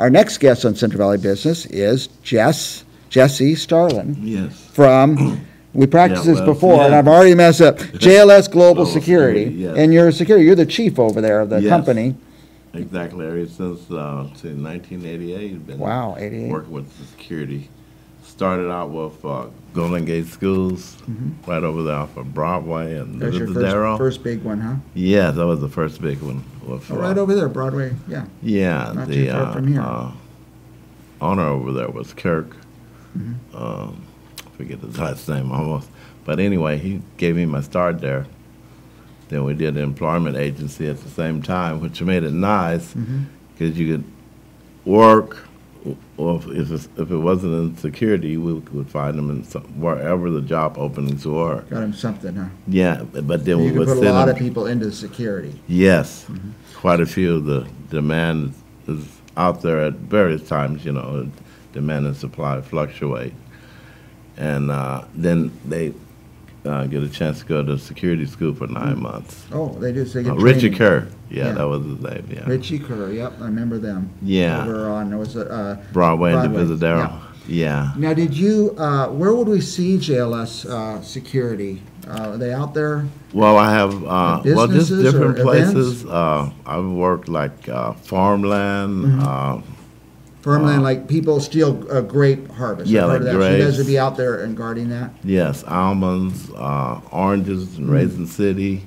Our next guest on Central Valley Business is Jessie Starlin. Yes. From, we practiced this JLS, before, and yeah. I've already messed up, JLS Global Security. Yes. And you're the chief over there of the Yes. company. Exactly. Ever since 1988, been Wow, 88. working with the security. Started out with Golden Gate Schools, right over there off of Broadway and There's your Darrow. first big one, huh? Yeah, that was the first big one. With, Right over there, Broadway, yeah. Yeah, Not the too far from here. owner over there was Kirk. I forget his last name almost. But anyway, he gave me my start there. Then we did an employment agency at the same time, which made it nice because you could work, or if it wasn't in security, we would find them in wherever the job openings were. Got him something, huh? Yeah, but then You we could would put a send lot them. of people into security. Yes, quite a few. The demand is out there at various times. You know, demand and supply fluctuate, and then they get a chance to go to security school for 9 months. Oh, they do, so they get Richie training. Kerr, Yeah. that was his name. Yeah, Richie Kerr, yep, I remember them. Yeah. Over on, was it, Broadway and Broadway, Divisadero. Yeah. Now, did you, where would we see JLS security? Are they out there? Well, I have well, just businesses different or places. I've worked like farmland. Farmland, like people steal grape harvest. Yeah, I've heard like of that. So you guys grapes. would be out there and guarding that? Yes, almonds, oranges in Raisin City.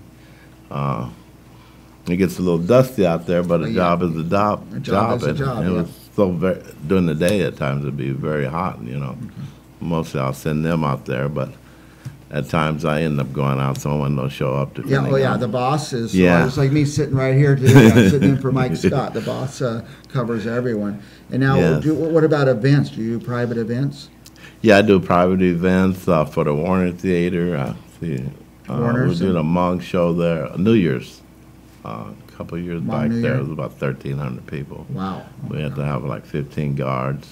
It gets a little dusty out there, but a Yeah. job is a job. A job is a and job, it yeah. was so very, during the day at times it'd be very hot, you know. Mostly I'll send them out there, but at times I end up going out, someone will show up. Yeah, depending on- the boss is, Yeah. it's like me sitting right here today, I'm sitting in for Mike Scott. The boss covers everyone. And now, Yes. what about events? Do you do private events? Yeah, I do private events for the Warner Theater. Warner, we so- did a Monk show there, New Year's, a couple of years Hmong back New there. Year? It was about 1,300 people. Wow. We had to have like 15 guards.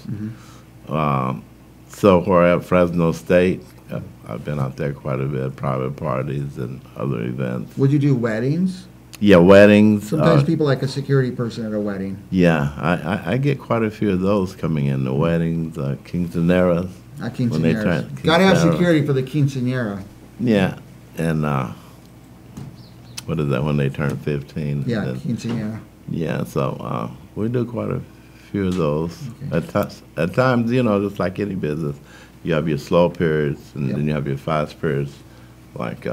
So we're at Fresno State. I've been out there quite a bit, private parties and other events. Would you do weddings? Yeah, weddings. Sometimes people like a security person at a wedding. Yeah, I get quite a few of those coming in, the weddings, quinceaneras. When they turn- Quinceañeras. Got to have quinceañera. security for the quinceañera. Yeah, and what is that, when they turn 15? Yeah, Then- quinceañera. Yeah, so we do quite a few of those. Okay. At times, you know, just like any business, you have your slow periods and Yeah. then you have your fast periods, like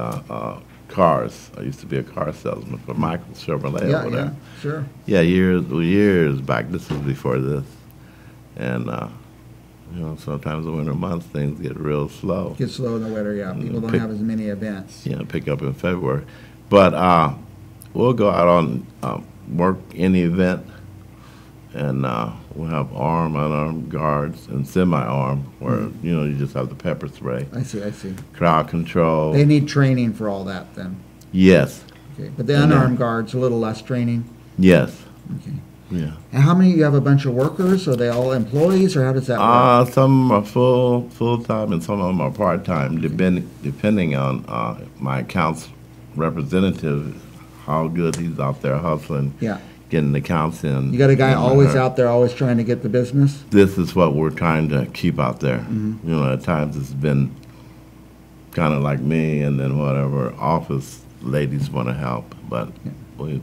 cars. I used to be a car salesman for Michael Chevrolet Yeah, over there. sure. Yeah, years back. This was before this, and you know, sometimes the winter months things get real slow. Gets slow in the winter, yeah. People don't Pick- have as many events. Yeah, pick up in February. But we'll go out on work any event, and we'll have armed, unarmed guards and semi-armed, where, you know, you just have the pepper spray. I see. Crowd control. They need training for all that then. Yes, Okay. But the And unarmed guards, a little less training. yes. Okay. Yeah. And how many, you have a bunch of workers? Are they all employees, or how does that work? Some are full-time and some of them are part-time, depending on my accounts representative, how good he's out there hustling, Yeah. getting the accounts in. You got a guy and, always out there, always trying to get the business? This is what we're trying to keep out there. Mm-hmm. You know, at times it's been kind of like me, and then whatever office ladies want to help, but we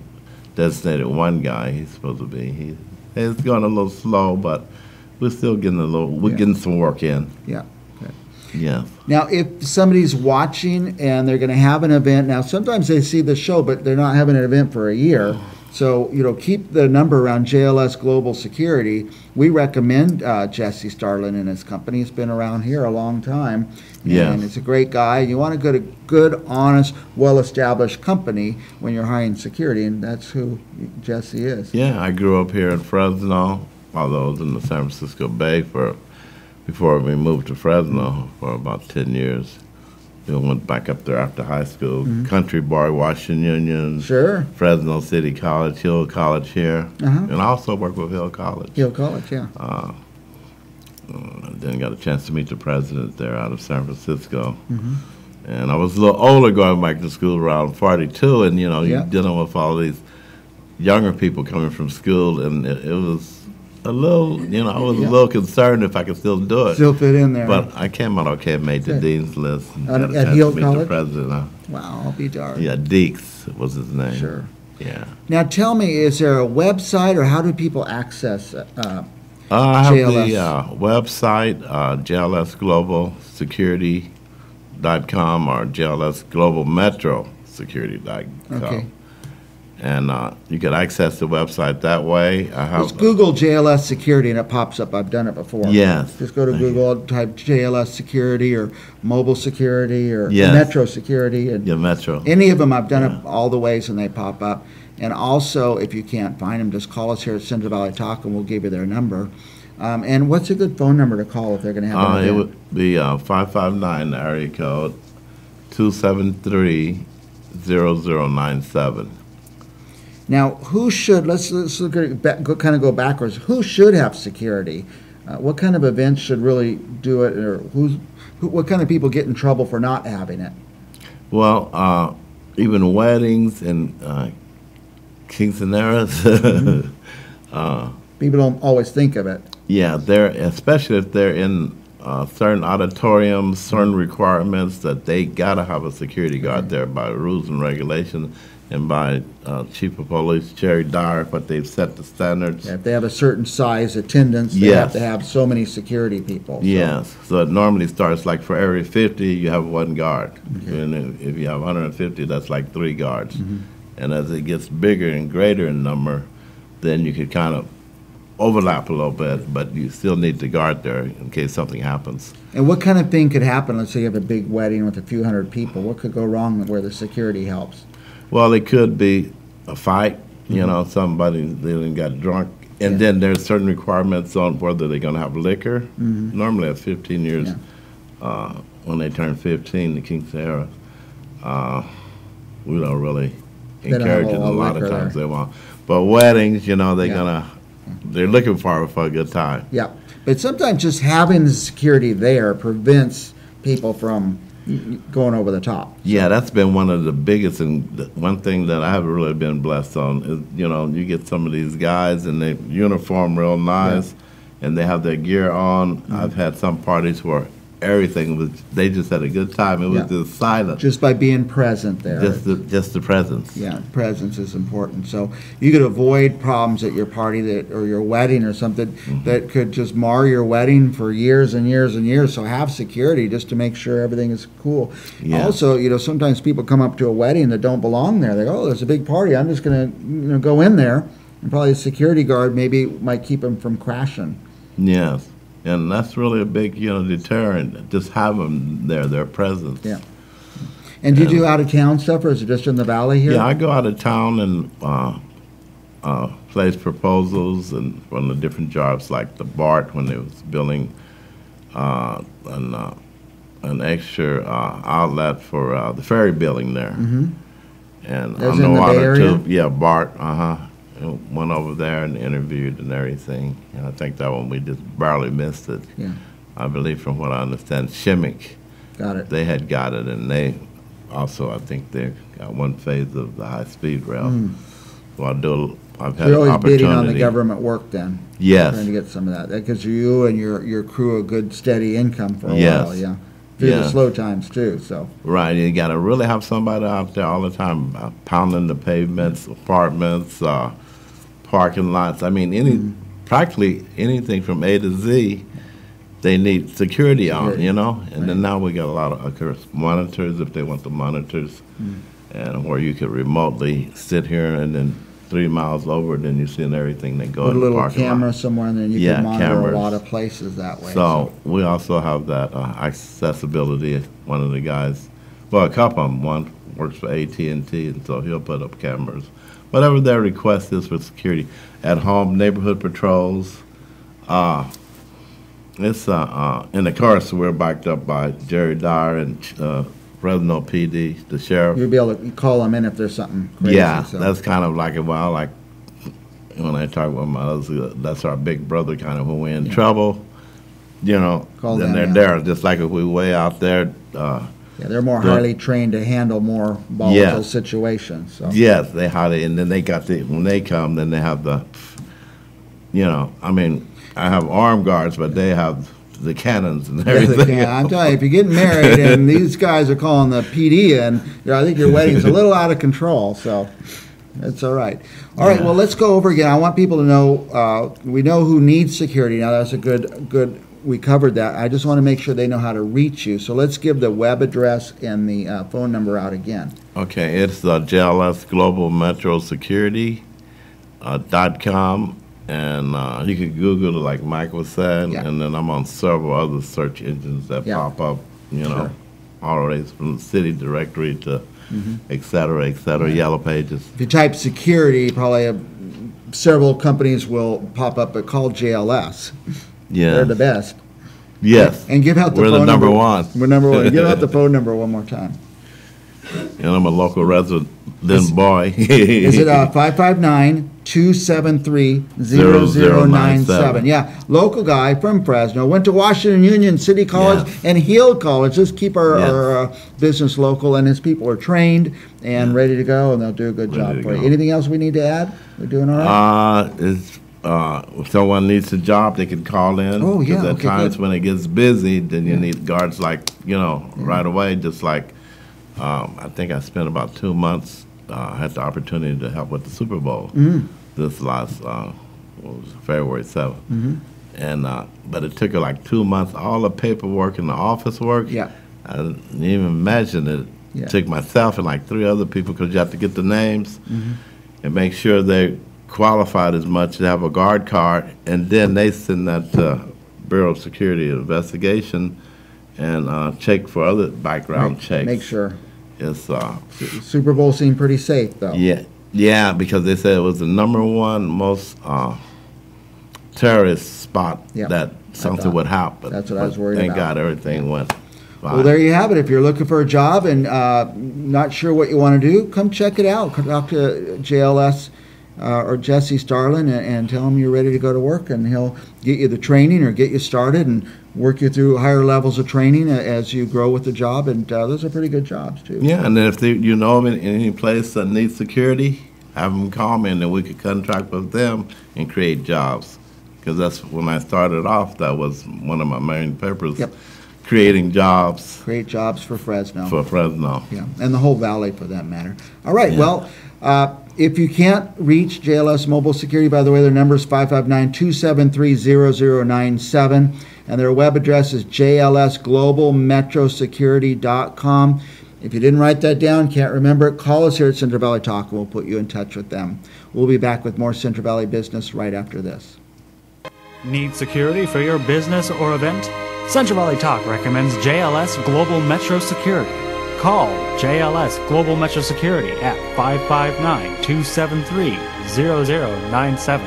designated one guy. He's supposed to be. It's going a little slow, but we're still getting we're Yeah. getting some work in. Yeah. Okay. Yeah. Now, if somebody's watching and they're going to have an event, now sometimes they see the show, but they're not having an event for a year. So, you know, keep the number around JLS Global Security. We recommend Jessie Starlin and his company. He's been around here a long time. Yes. And he's a great guy. You want to go to good, honest, well-established company when you're hiring security, and that's who Jessie is. Yeah, I grew up here in Fresno, although I was in the San Francisco Bay before we moved to Fresno for about 10 years. We went back up there after high school. Country Boy, Washington Union, Sure. Fresno City College, Hill College here, Uh-huh. and I also worked with Hill College. Hill College, yeah. Then got a chance to meet the president there out of San Francisco. And I was a little older going back to school, around 42, and, you know, Yeah. you're dealing with all these younger people coming from school, and it was a little, I was a little concerned if I could still do it. Still fit in there. But I came out okay, made the dean's list. And got a At chance Hill to meet College? the president. Wow, I'll be darned. Yeah, Deeks was his name. Sure. Yeah. Now tell me, is there a website or how do people access I have JLS? the website, jlsglobalsecurity.com or jlsglobalmetrosecurity.com. Okay. And you can access the website that way. I have Just Google JLS security and it pops up. I've done it before. Yes. Just go to Thank Google, type JLS security or mobile security or Yes. metro security. And your Metro. any of them, I've done it all the ways and they pop up. And also, if you can't find them, just call us here at Central Valley Talk and we'll give you their number. And what's a good phone number to call if they're going to have an It event? would be 559 area code 273-0097. Now, who should, let's look at it kind of go backwards. Who should have security? What kind of events should really do it, or what kind of people get in trouble for not having it? Well, even weddings and quinceañeras, People don't always think of it. yeah, especially if they're in certain auditoriums, certain requirements that they gotta have a security guard there by rules and regulations, and by Chief of Police Jerry Dyer, but they've set the standards. Yeah, if they have a certain size attendance, they have to have so many security people. So. Yes, so it normally starts like for every 50, you have one guard. And if you have 150, that's like 3 guards. And as it gets bigger and greater in number, then you could kind of overlap a little bit, but you still need the guard there in case something happens. And what kind of thing could happen? Let's say you have a big wedding with a few hundred people. What could go wrong where the security helps? Well, it could be a fight, somebody they got drunk. And then there's certain requirements on whether they're going to have liquor. Normally at 15 years, when they turn 15, the quinceañera, we don't really encourage it. A lot of times they won't. But weddings, they're looking for a good time. Yeah, but sometimes just having the security there prevents people from going over the top. Yeah, that's been one of the biggest, and one thing that I have really been blessed on is, you get some of these guys and they uniform real nice, and they have their gear on. I've had some parties where everything was, they just had a good time. It was just silent. Just by being present there. Just the presence. Yeah, presence is important. So you could avoid problems at your party or your wedding or something that could just mar your wedding for years and years and years. So have security just to make sure everything is cool. Yeah. Also, sometimes people come up to a wedding that don't belong there. They go, oh, there's a big party. I'm just going to go in there. And probably a security guard maybe might keep them from crashing. Yes. And that's really a big, deterrent. Just have them there, their presence. Yeah. And do you do out-of-town stuff, or is it just in the valley here? Yeah, I go out of town and place proposals and from the different jobs, like the BART when they was building an extra outlet for the ferry building there. And That's I know in the Bay Area? Yeah, BART. Went over there and interviewed and everything. And I think that one we just barely missed it. Yeah. I believe, from what I understand, Shimmick, Got it. they had got it, and they also, I think, they got one phase of the high-speed rail. So I've had You're an always bidding on the opportunity. government work then? Yes. Trying to get some of that. That gives you and your crew a good steady income for a Yes. while, yeah. Through the Yeah. slow times too, so. Right, you got to really have somebody out there all the time pounding the pavements, apartments, parking lots. I mean, practically anything from A to Z, they need security on, And then now we got a lot of, course, monitors if they want the monitors, and where you could remotely sit here and then 3 miles over, then you're seeing everything that goes Put a in the little parking camera lot. somewhere and then you Yeah, can monitor cameras. a lot of places that way. So we also have that accessibility. One of the guys, well, a couple of them, one works for AT&T, and so he'll put up cameras. Whatever their request is for security. At home, neighborhood patrols. It's and of course we're backed up by Jerry Dyer and Fresno PD, the sheriff. You'll be able to call them in if there's something crazy. Yeah, so. that's kind of like when I talk with my others, that's our big brother kind of when we're in trouble, Call then them, they're yeah. there. Just like if we way out there. Yeah, they're more highly trained to handle more volatile situations, so. Yes, they highly, and then they got when they come, then they have you know, I mean, I have armed guards, but they have the cannons and Yeah, everything. they can. I'm telling you, if you're getting married and these guys are calling the PD in, I think your wedding's a little out of control. So that's all right. All right. Well, let's go over again. I want people to know we know who needs security. Now that's a good. We covered that. I just want to make sure they know how to reach you. So let's give the web address and the phone number out again. Okay, it's JLS Global Metro Security .com, and you can Google it like Michael said, and then I'm on several other search engines that pop up, you know, all the way from the city directory to et cetera, Yellow Pages. If you type security, probably several companies will pop up, but call JLS. Yeah. They're the best. Yes. And give out the We're phone the number one. We're number one. Give out the phone number one more time. And I'm a local resident boy. Is it 559-273-0097? Yeah, local guy from Fresno. Went to Washington Union City College and Heald College. Just keep our business local, and his people are trained and ready to go, and they'll do a good job for you. Anything else we need to add? We're doing all right? If someone needs a job, they can call in. Oh, yeah. Because at times when it gets busy, then you need guards like, you know, right away. Just like, I think I spent about 2 months, had the opportunity to help with the Super Bowl this last, February 7th. And, but it took like 2 months, all the paperwork and the office work. Yeah. I didn't even imagine it. It took myself and like 3 other people because you have to get the names and make sure they qualified as much to have a guard card, and then they send that to Bureau of Security Investigation and check for other background checks. Make sure. It's Super Bowl seemed pretty safe, though. Yeah, because they said it was the #1 most terrorist spot that something would happen. That's what I was worried about. Thank God everything went fine. Well, there you have it. If you're looking for a job and not sure what you want to do, come check it out. Come talk to JLS or Jessie Starlin and tell him you're ready to go to work, and he'll get you the training or get you started and work you through higher levels of training as you grow with the job, and those are pretty good jobs too. Yeah, and then if you know of any place that needs security, have them call me, and then we could contract with them and create jobs. Because that's when I started off, that was one of my main purposes, creating jobs. Create jobs for Fresno. For Fresno. Yeah, and the whole valley for that matter. All right, well, if you can't reach JLS Mobile Security, by the way, their number is 559-273-0097, and their web address is jlsglobalmetrosecurity.com. If you didn't write that down, can't remember it, call us here at Central Valley Talk, and we'll put you in touch with them. We'll be back with more Central Valley business right after this. Need security for your business or event? Central Valley Talk recommends JLS Global Metro Security. Call JLS Global Metro Security at 559-273-0097.